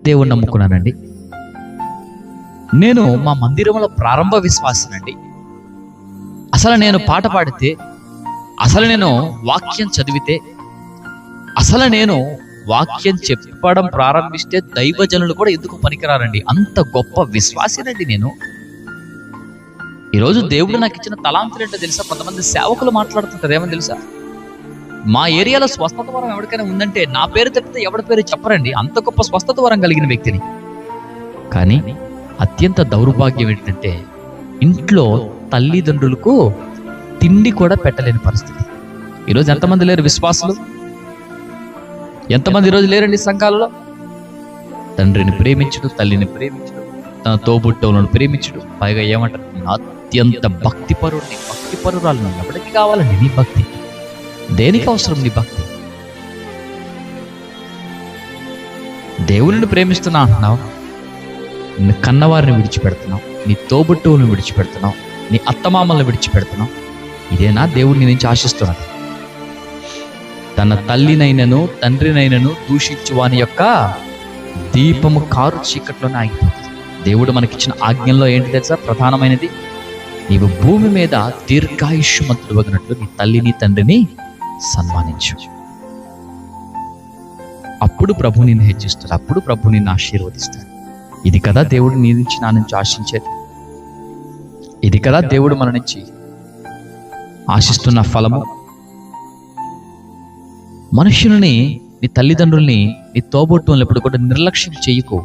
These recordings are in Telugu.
దేవుణ్ణి నమ్ముకున్నానండి. నేను మా మందిరంలో ప్రారంభ విశ్వాసనండి. అసలు నేను పాట పాడితే, అసలు నేను వాక్యం చదివితే, అసలు నేను వాక్యం చెప్పడం ప్రారంభిస్తే దైవజనులు కూడా ఎందుకు పనికిరారండి. అంత గొప్ప విశ్వాసినండి నేను. ఈరోజు దేవుడు నాకు ఇచ్చిన తలాంతులు ఏంటో తెలుసా? కొంతమంది సేవకులు మాట్లాడుతుంటారు, ఏమని తెలుసా? మా ఏరియాలో స్వస్థత వరం ఎవరికైనా ఉందంటే నా పేరు తప్పితే ఎవరి పేరు చెప్పరండి. అంత గొప్ప స్వస్థత వరం కలిగిన వ్యక్తిని. కానీ అత్యంత దౌర్భాగ్యం ఏంటంటే ఇంట్లో తల్లిదండ్రులకు తిండి కూడా పెట్టలేని పరిస్థితి. ఈరోజు ఎంతమంది లేరు విశ్వాసులు? ఎంతమంది ఈరోజు లేరండి సంఘాలలో? తండ్రిని ప్రేమించడు, తల్లిని ప్రేమించడు, తన తోబుట్టవులను ప్రేమించడు. పైగా ఏమంటారు? నేను అత్యంత భక్తిపరుడిని, భక్తిపరురాలు. నన్ను ఎవరికి కావాలండి నీ భక్తి? దేనికి అవసరం నీ భక్తి? దేవుని ప్రేమిస్తున్నా అంటున్నావు, నీ కన్నవారిని విడిచిపెడుతున్నావు, నీ తోబుట్టువులను విడిచిపెడుతున్నావు, నీ అత్తమామలను విడిచిపెడుతున్నావు. ఇదేనా దేవుడిని నుంచి ఆశిస్తున్నది? తన తల్లినైనను తండ్రినైనను దూషించు వాని యొక్క దీపము కారు చీకట్లోనే ఆగిపోతుంది. దేవుడు మనకిచ్చిన ఆజ్ఞల్లో ఏంటి తెలుసా? ప్రధానమైనది, నీవు భూమి మీద దీర్ఘాయుష్మంతుడు వగినట్లు నీ తల్లిని తండ్రిని సన్మానించు. అప్పుడు ప్రభు నిన్ను హెచ్చిస్తాడు, అప్పుడు ప్రభు నిన్ను ఆశీర్వదిస్తాడు. ఇది కదా దేవుడు నీ నుంచి నా నుంచి ఆశించేది. ఇది కదా దేవుడు మన నుంచి ఆశిస్తున్న ఫలము. మనుషుల్ని, నీ తల్లిదండ్రుల్ని, నీ తోబుట్టువులను ఎప్పుడు కూడా నిర్లక్ష్యం చేయకు.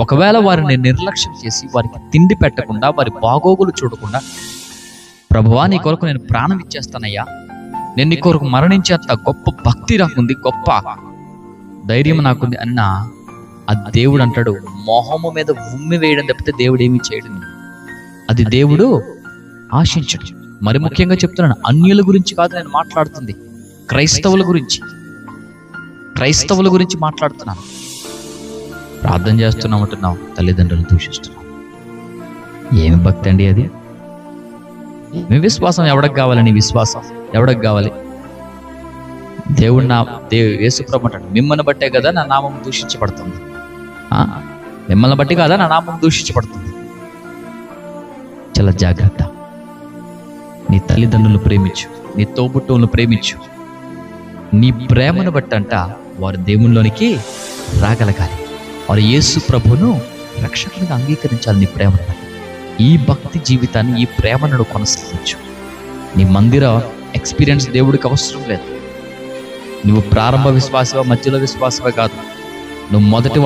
ఒకవేళ వారిని నిర్లక్ష్యం చేసి వారికి తిండి పెట్టకుండా, వారి బాగోగులు చూడకుండా, ప్రభువా నీ కొరకు నేను ప్రాణం ఇచ్చేస్తానయ్యా, నేను నీ కొరకు మరణించేంత గొప్ప భక్తి నాకుంది, గొప్ప ధైర్యం నాకుంది అన్న ఆ దేవుడు అంటాడు, మొహము మీద ఉమ్మి వేయడం తప్పితే దేవుడు ఏమీ చేయడం. అది దేవుడు ఆశించడు. మరి ముఖ్యంగా చెప్తున్నాను, అన్యుల గురించి కాదు నేను మాట్లాడుతుంది, క్రైస్తవుల గురించి మాట్లాడుతున్నాను. ప్రార్థన చేస్తున్నాం అంటున్నావు, తల్లిదండ్రులు దూషిస్తున్నావు. ఏమి భక్తి అండి అది? మీ విశ్వాసం ఎవరికి కావాలి? నీ విశ్వాసం ఎవరికి కావాలి? దేవుడు యేసుప్రభు అంటాడు, మిమ్మల్ని బట్టే కదా నా నామం దూషించబడుతుంది. మిమ్మల్ని బట్టి కదా నా నామం దూషించబడుతుంది. చాలా జాగ్రత్త. నీ తల్లిదండ్రులు ప్రేమించు, నీ తోబుట్టువులను ప్రేమించు. నీ ప్రేమను బట్టి అంట వారు దేవునిలోనికి రాగలగాలి. వారు యేసు ప్రభును రక్షకునిగా అంగీకరించాలి. నీ ప్రేమను బట్టి ఈ భక్తి జీవితాన్ని, ఈ ప్రేమను కొనసాగించు. నీ మందిర ఎక్స్పీరియన్స్ దేవుడికి అవసరం లేదు. నువ్వు ప్రారంభ విశ్వాసవా, మధ్యలో విశ్వాసవా కాదు, నువ్వు మొదటి